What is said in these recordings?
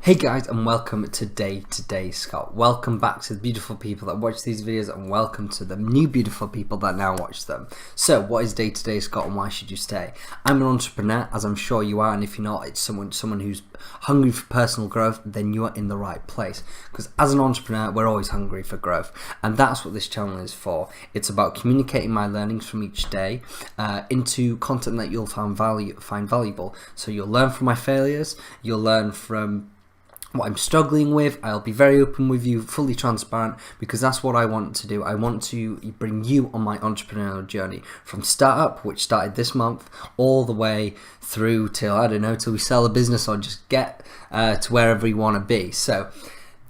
Hey guys, and welcome to Day to Day Scott. Welcome back to the beautiful people that watch these videos, and welcome to the new beautiful people that now watch them. So what is Day to Day Scott, and why should you stay? I'm an entrepreneur, as I'm sure you are, and if you're not, it's someone who's hungry for personal growth. Then you are in the right place, because as an entrepreneur we're always hungry for growth, and that's what this channel is for. It's about communicating my learnings from each day into content that you'll find valuable. So you'll learn from my failures, you'll learn from what I'm struggling with. I'll be very open with you, fully transparent, because that's what I want to do. I want to bring you on my entrepreneurial journey from startup, which started this month, all the way through till, I don't know, till we sell a business or just get to wherever we want to be. So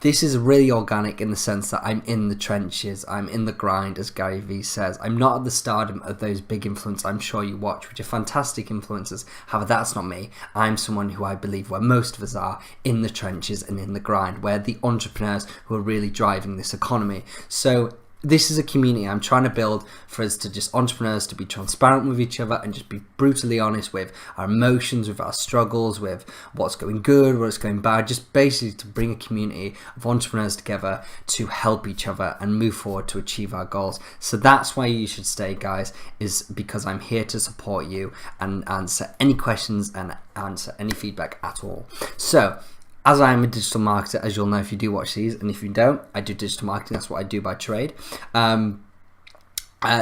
this is really organic in the sense that I'm in the trenches, I'm in the grind, as Gary Vee says. I'm not at the stardom of those big influencers I'm sure you watch, which are fantastic influencers. However, that's not me. I'm someone who I believe where most of us are, in the trenches and in the grind, where the entrepreneurs who are really driving this economy. So this is a community I'm trying to build for us to just entrepreneurs to be transparent with each other and just be brutally honest with our emotions, with our struggles, with what's going good, what's going bad, just basically to bring a community of entrepreneurs together to help each other and move forward to achieve our goals. So that's why you should stay, guys, is because I'm here to support you and answer any questions and answer any feedback at all. So as I am a digital marketer, as you'll know if you do watch these, and if you don't, I do digital marketing. That's what I do by trade.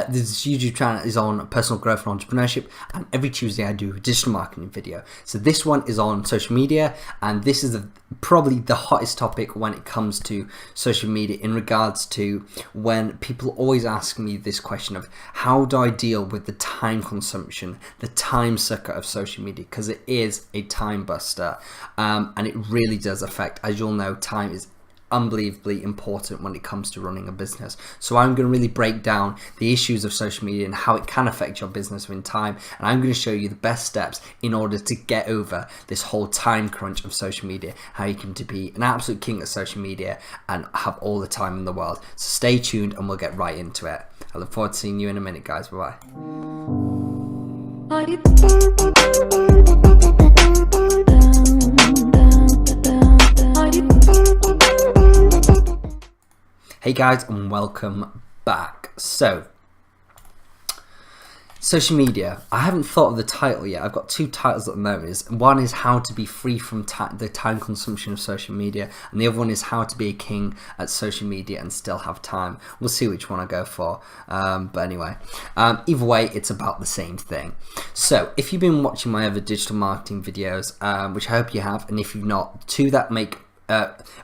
This YouTube channel is on personal growth and entrepreneurship, and every Tuesday I do a digital marketing video. So this one is on social media, and this is probably the hottest topic when it comes to social media, in regards to when people always ask me this question of how do I deal with the time consumption, the time sucker of social media, because it is a time buster, and it really does affect, as you'll know, time is unbelievably important when it comes to running a business. So I'm going to really break down the issues of social media and how it can affect your business in time, and I'm going to show you the best steps in order to get over this whole time crunch of social media, how you can be an absolute king at social media and have all the time in the world. So stay tuned and we'll get right into it. I look forward to seeing you in a minute, guys. Bye bye. Hey guys, and welcome back. So, social media. I haven't thought of the title yet. I've got two titles at the moment. One is how to be free from the time consumption of social media, and the other one is how to be a king at social media and still have time. We'll see which one I go for. But anyway, either way, it's about the same thing. So if you've been watching my other digital marketing videos, which I hope you have, and if you've not, two that make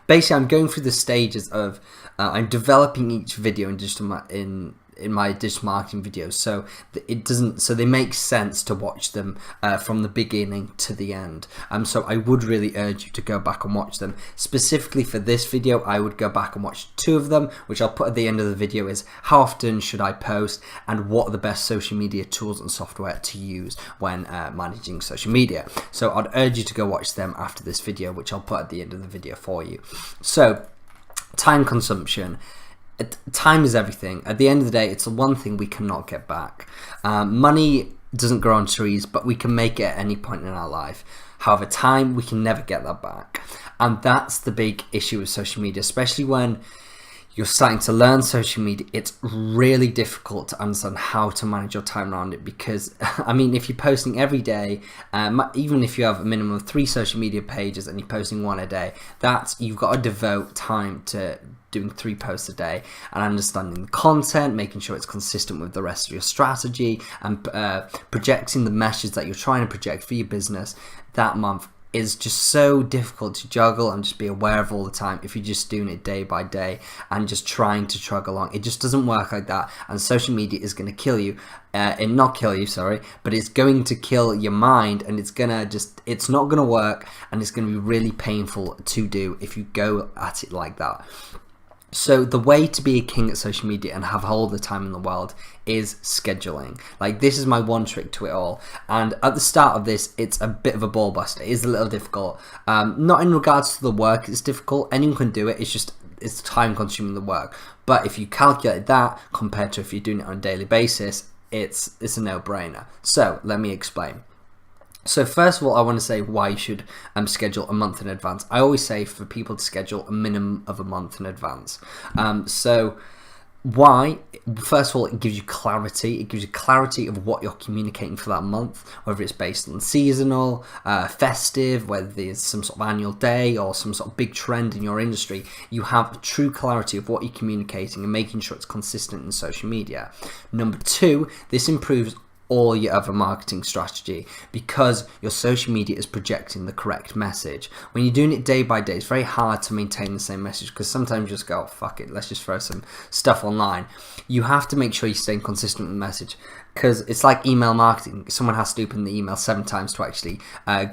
basically I'm going through the stages of I'm developing each video in my digital marketing videos, so they make sense to watch them from the beginning to the end. So I would really urge you to go back and watch them. Specifically for this video, I would go back and watch two of them, which I'll put at the end of the video, is how often should I post and what are the best social media tools and software to use when managing social media. So I'd urge you to go watch them after this video, which I'll put at the end of the video for you. So time consumption. Time is everything. At the end of the day, it's the one thing we cannot get back. Money doesn't grow on trees, but we can make it at any point in our life. However, time, we can never get that back. And that's the big issue with social media, especially when you're starting to learn social media. It's really difficult to understand how to manage your time around it, because I mean, if you're posting every day, even if you have a minimum of 3 social media pages and you're posting 1 a day, you've got to devote time to doing 3 posts a day and understanding the content, making sure it's consistent with the rest of your strategy, and projecting the message that you're trying to project for your business that month is just so difficult to juggle and just be aware of all the time if you're just doing it day by day and just trying to trug along. It just doesn't work like that, and social media is going to kill you. Not kill you, sorry, but it's going to kill your mind, and it's not going to work, and it's going to be really painful to do if you go at it like that. So the way to be a king at social media and have all the time in the world is scheduling. Like, this is my one trick to it all. And at the start of this, it's a bit of a ball buster. It is a little difficult. Not in regards to the work, it's difficult. Anyone can do it. It's time consuming, the work. But if you calculate that compared to if you're doing it on a daily basis, it's a no-brainer. So let me explain. So first of all, I want to say why you should schedule a month in advance. I always say for people to schedule a minimum of a month in advance. So why? First of all, it gives you clarity. It gives you clarity of what you're communicating for that month, whether it's based on seasonal, festive, whether there's some sort of annual day or some sort of big trend in your industry. You have true clarity of what you're communicating and making sure it's consistent in social media. Number two, this improves all your other marketing strategy because your social media is projecting the correct message. When you're doing it day by day, it's very hard to maintain the same message because sometimes you just go, oh, fuck it, let's just throw some stuff online. You have to make sure you're staying consistent with the message because it's like email marketing. Someone has to open the email 7 times to actually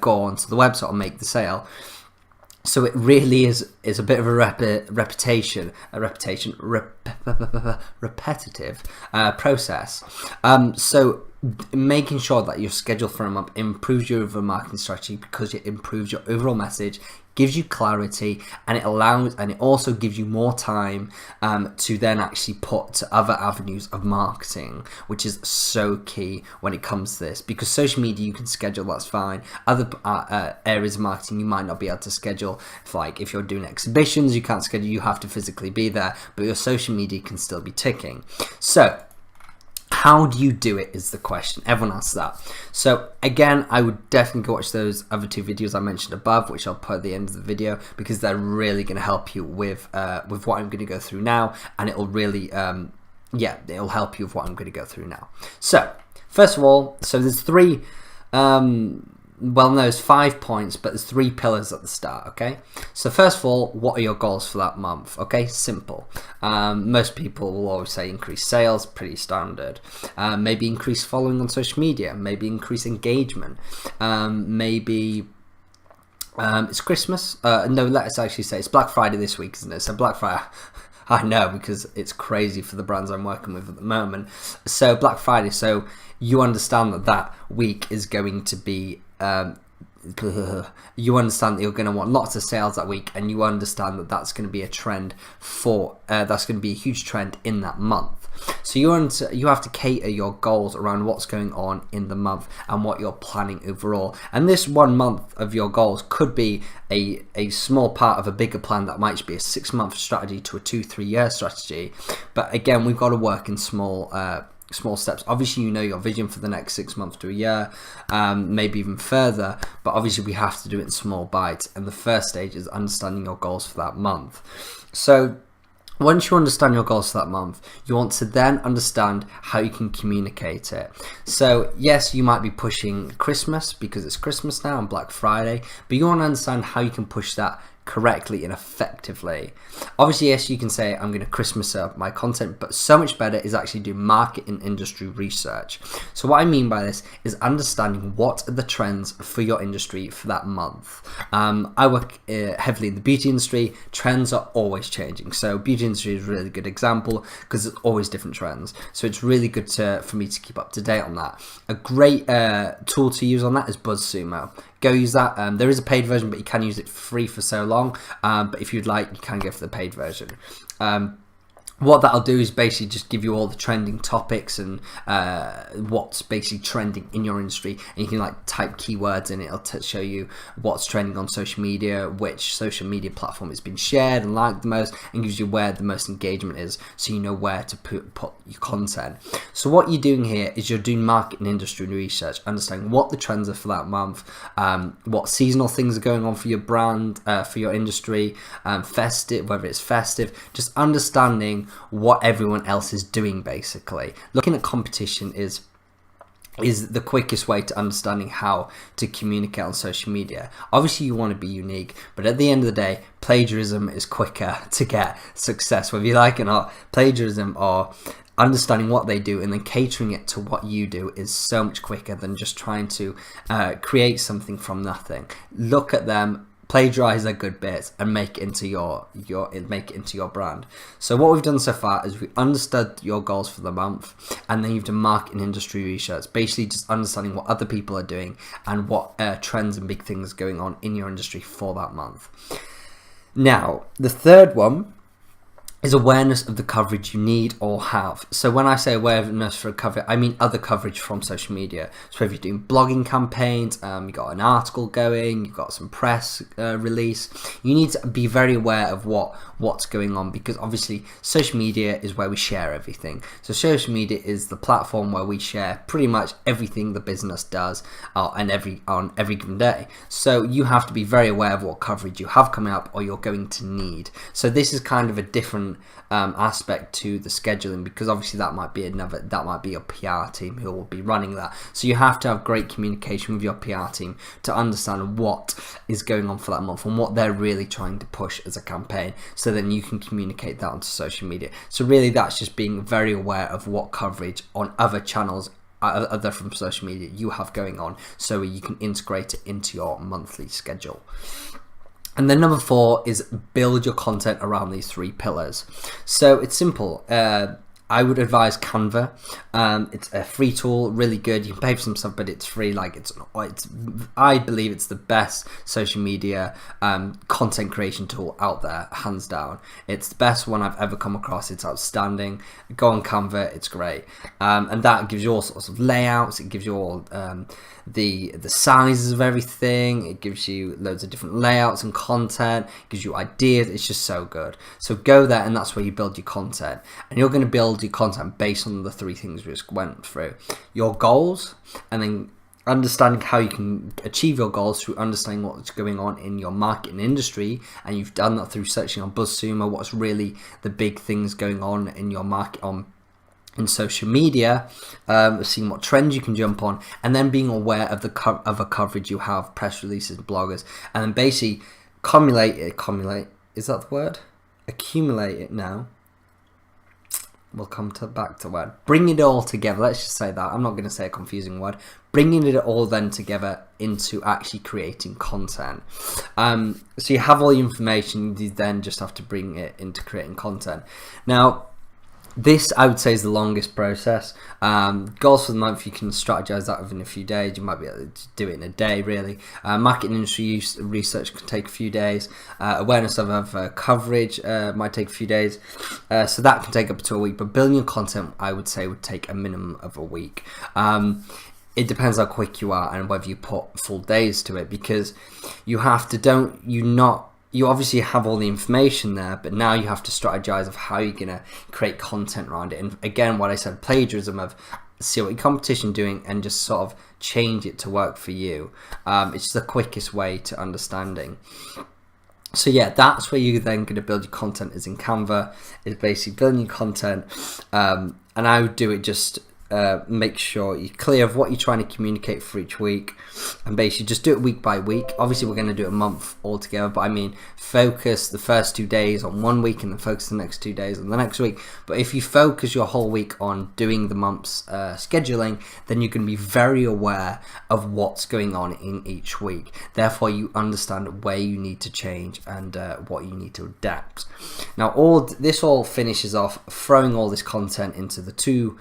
go onto the website and make the sale. So it really is a bit of a repetitive process. So making sure that you're scheduled for a month improves your overall marketing strategy because it improves your overall message, gives you clarity, and it also gives you more time to then actually put to other avenues of marketing, which is so key when it comes to this. Because social media you can schedule, that's fine. Other areas of marketing you might not be able to schedule. If you're doing exhibitions, you can't schedule, you have to physically be there, but your social media can still be ticking. So how do you do it is the question. Everyone asks that. So again, I would definitely go watch those other 2 videos I mentioned above, which I'll put at the end of the video, because they're really going to help you with what I'm going to go through now, and it'll really, it'll help you with what I'm going to go through now. So first of all, there's 3. There's 5 points, but there's 3 pillars at the start, okay? So first of all, what are your goals for that month? Okay, simple. Most people will always say increase sales, pretty standard. Maybe increase following on social media, maybe increase engagement, maybe it's Christmas. No, let's actually say it's Black Friday this week, isn't it? So Black Friday, I know, because it's crazy for the brands I'm working with at the moment. So Black Friday, so you understand that week is going to be you understand that you're going to want lots of sales that week, and you understand that that's going to be a trend that's going to be a huge trend in that month. So you have to cater your goals around what's going on in the month and what you're planning overall. And this 1 month of your goals could be a small part of a bigger plan that might be a 6-month strategy to a 2-3 year strategy. But again, we've got to work in small steps. Obviously, you know your vision for the next 6 months to a year, maybe even further, but obviously we have to do it in small bites, and the first stage is understanding your goals for that month. So once you understand your goals for that month, you want to then understand how you can communicate it. So yes, you might be pushing Christmas because it's Christmas now and Black Friday, but you want to understand how you can push that correctly and effectively. Obviously, yes, you can say I'm going to Christmas up my content, but so much better is actually do market and industry research. So what I mean by this is understanding what are the trends for your industry for that month. I work heavily in the beauty industry. Trends are always changing, so beauty industry is a really good example because there's always different trends, so it's really good for me to keep up to date on that. A great tool to use on that is BuzzSumo. Go use that. There is a paid version, but you can use it for free for so long. But if you'd like, you can go for the paid version. What that'll do is basically just give you all the trending topics and what's basically trending in your industry, and you can type keywords and it'll show you what's trending on social media, which social media platform has been shared and liked the most, and gives you where the most engagement is, so you know where to put your content. So what you're doing here is you're doing market and industry research, understanding what the trends are for that month, what seasonal things are going on for your brand, for your industry, festive, whether it's festive, just understanding what everyone else is doing. Basically, looking at competition is the quickest way to understanding how to communicate on social media. Obviously, you want to be unique, but at the end of the day, plagiarism is quicker to get success, whether you like it or not. Plagiarism, or understanding what they do and then catering it to what you do, is so much quicker than just trying to create something from nothing. Look at them, plagiarize their good bits, and make it into your brand. So what we've done so far is we understood your goals for the month, and then you've done market and industry research, basically just understanding what other people are doing and what trends and big things going on in your industry for that month. Now, the third one is awareness of the coverage you need or have. So when I say awareness for coverage, I mean other coverage from social media. So if you're doing blogging campaigns, you've got an article going, you've got some press release, you need to be very aware of what's going on, because obviously social media is where we share everything. So social media is the platform where we share pretty much everything the business does on every given day. So you have to be very aware of what coverage you have coming up or you're going to need. So this is kind of a different aspect to the scheduling, because obviously that might be a PR team who will be running that. So you have to have great communication with your PR team to understand what is going on for that month and what they're really trying to push as a campaign, so then you can communicate that onto social media. So really that's just being very aware of what coverage on other channels other from social media you have going on, so you can integrate it into your monthly schedule. And then number 4 is build your content around these 3 pillars. So it's simple. I would advise Canva. It's a free tool, really good. You can pay for some stuff, but it's free. I believe it's the best social media content creation tool out there, hands down. It's the best one I've ever come across. It's outstanding. Go on Canva, it's great. And that gives you all sorts of layouts. It gives you all the sizes of everything. It gives you loads of different layouts and content. It gives you ideas. It's just so good. So go there, and that's where you build your content. And you're going to build your content based on the 3 things we just went through: your goals, and then understanding how you can achieve your goals through understanding what's going on in your market and industry. And you've done that through searching on BuzzSumo, what's really the big things going on in your market in social media, seeing what trends you can jump on, and then being aware of the coverage you have, press releases, bloggers, and then basically accumulate is that the word? Accumulate it now. We'll come back to word. Bring it all together. Let's just say that. I'm not going to say a confusing word. Bringing it all then together into actually creating content. So you have all the information. You then just have to bring it into creating content. Now, this, I would say, is the longest process. Goals for the month, you can strategize that within a few days. You might be able to do it in a day, really. Market and industry research can take a few days. Awareness of coverage might take a few days. So that can take up to a week. But building your content, I would say, would take a minimum of a week. It depends how quick you are and whether you put full days to it, because you have to, you obviously have all the information there, but now you have to strategize of how you're going to create content around it. And again, what I said, plagiarism of see what your competition doing and just sort of change it to work for you. It's the quickest way to understanding. So yeah, that's where you're then going to build your content, is in Canva. It's basically building your content. And I would do it just make sure you're clear of what you're trying to communicate for each week, and basically just do it week by week. Obviously we're going to do it a month altogether, but I mean, focus the first 2 days on one week and then focus the next 2 days on the next week. But if you focus your whole week on doing the month's scheduling, then you can be very aware of what's going on in each week. Therefore you understand where you need to change and what you need to adapt. Now this all finishes off throwing all this content into the 2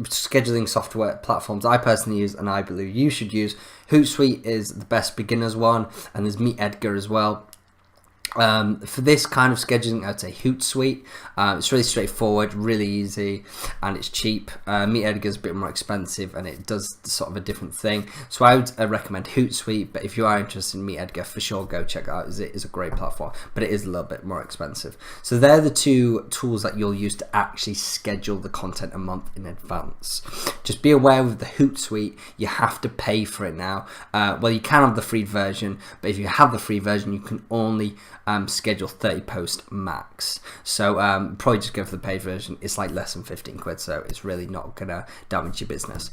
scheduling software platforms I personally use, and I believe you should use. Hootsuite is the best beginners one, and there's MeetEdgar as well. For this kind of scheduling, I'd say Hootsuite. It's really straightforward, really easy, and it's cheap. MeetEdgar is a bit more expensive, and it does sort of a different thing. So I would recommend Hootsuite, but if you are interested in MeetEdgar, for sure go check it out. It is a great platform, but it is a little bit more expensive. So they're the 2 tools that you'll use to actually schedule the content a month in advance. Just be aware with the Hootsuite, you have to pay for it now. Well, you can have the free version, but if you have the free version, you can only schedule 30 posts max. So probably just go for the paid version. It's like less than 15 quid, so it's really not gonna damage your business.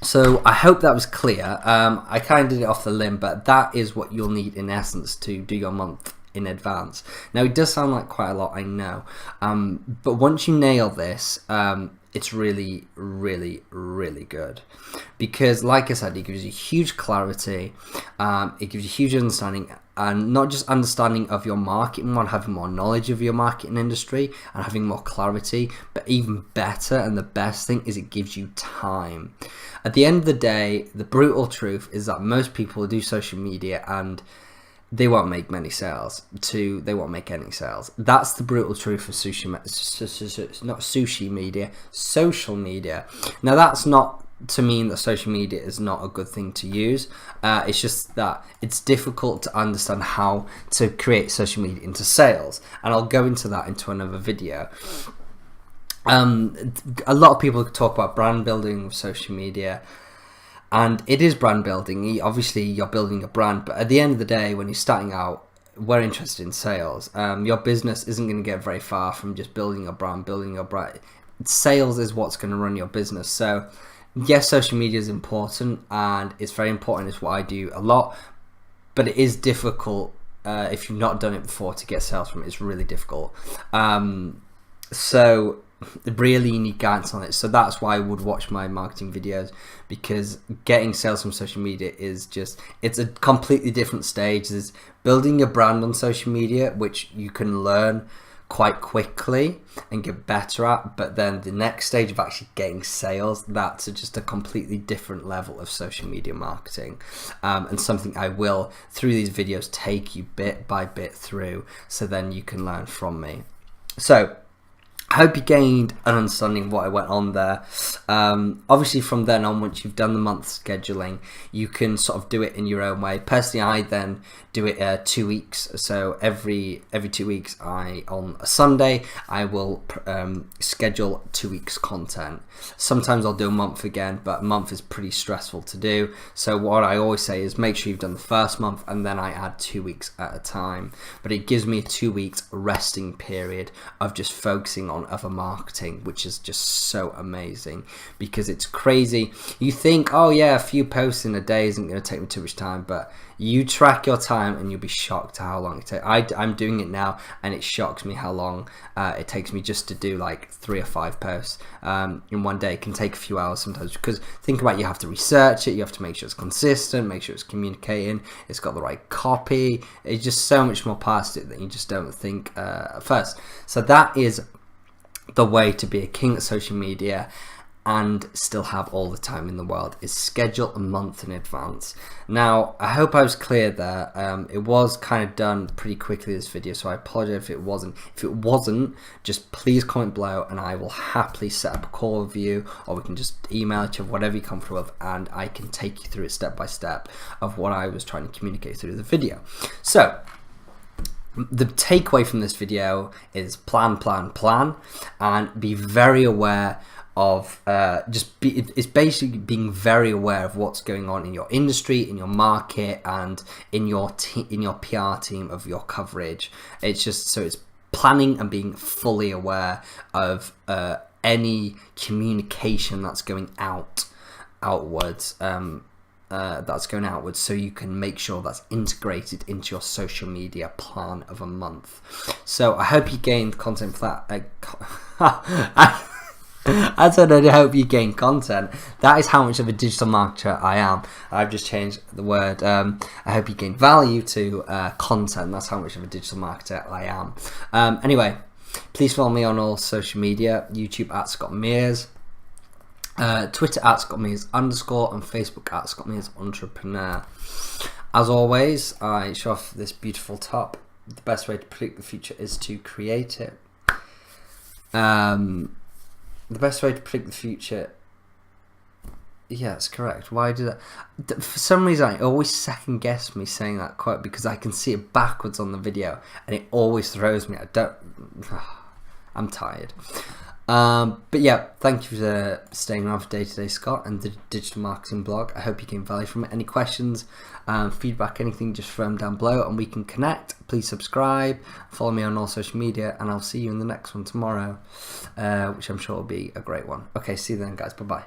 So I hope that was clear. I kind of did it off the limb, but that is what you'll need in essence to do your month in advance. Now it does sound like quite a lot, I know, but once you nail this, it's really, really, really good, because like I said, it gives you huge clarity, it gives you huge understanding, and not just understanding of your market and having more knowledge of your market and industry and having more clarity, but even better, and the best thing is it gives you time. At the end of the day, the brutal truth is that most people do social media and they won't make many sales. 2, they won't make any sales. That's the brutal truth of social media. Now, that's not to mean that social media is not a good thing to use. It's just that it's difficult to understand how to create social media into sales, and I'll go into that into another video. A lot of people talk about brand building with social media, and it is brand building. Obviously, you're building a brand, but at the end of the day, when you're starting out, we're interested in sales. Your business isn't going to get very far from just building a brand, Sales is what's going to run your business. So yes, social media is important, and it's very important. It's what I do a lot, but it is difficult if you've not done it before to get sales from it. It's really difficult. So really you need guidance on it. So that's why I would watch my marketing videos, because getting sales from social media is it's a completely different stage. There's building your brand on social media, which you can learn quite quickly and get better at, but then the next stage of actually getting sales, that's just a completely different level of social media marketing, and something I will, through these videos, take you bit by bit through, so then you can learn from me. So I hope you gained an understanding of what I went on there. Obviously, from then on, once you've done the month scheduling, you can sort of do it in your own way. Personally, I then do it 2 weeks. So every 2 weeks, on a Sunday, I will schedule 2 weeks content. Sometimes I'll do a month again, but a month is pretty stressful to do. So what I always say is make sure you've done the first month, and then I add 2 weeks at a time. But it gives me 2 weeks resting period of just focusing on other marketing, which is just so amazing, because it's crazy. You think, oh yeah, a few posts in a day isn't going to take me too much time, but you track your time and you'll be shocked how long it takes. I'm doing it now, and it shocks me how long it takes me just to do like 3 or 5 posts in one day. It can take a few hours sometimes, because think about it, you have to research it, you have to make sure it's consistent, make sure it's communicating, it's got the right copy. It's just so much more past it than you just don't think at first. So that is the way to be a king at social media and still have all the time in the world, is schedule a month in advance. Now, I hope I was clear there. It was kind of done pretty quickly, this video, so I apologize if it wasn't. If it wasn't, just please comment below, and I will happily set up a call with you, or we can just email each other, whatever you're comfortable with, and I can take you through it step by step of what I was trying to communicate through the video. So the takeaway from this video is plan, and be very aware of it's basically being very aware of what's going on in your industry, in your market, and in your PR team of your coverage. It's just, so it's planning and being fully aware of any communication that's going outwards. That's going outwards, so you can make sure that's integrated into your social media plan of a month. So I hope you gained content for that. I said I hope you gain content. That is how much of a digital marketer I am. I've just changed the word. I hope you gain value to content. That's how much of a digital marketer I am. Anyway, please follow me on all social media. YouTube at Scott Mears, Twitter at Scott Mears_, and Facebook at Scott Mears Entrepreneur. As always, I show off this beautiful top. The best way to predict the future is to create it. The best way to predict the future. Yeah, that's correct. Why did I? For some reason, I always second guess me saying that quote, because I can see it backwards on the video, and it always throws me. I'm tired. But yeah, thank you for staying around for Day to Day Scott and the digital marketing blog. I hope you gain value from it. Any questions, feedback, anything, just throw them down below and we can connect. Please subscribe, follow me on all social media, and I'll see you in the next one tomorrow, which I'm sure will be a great one. Okay, see you then, guys. Bye bye.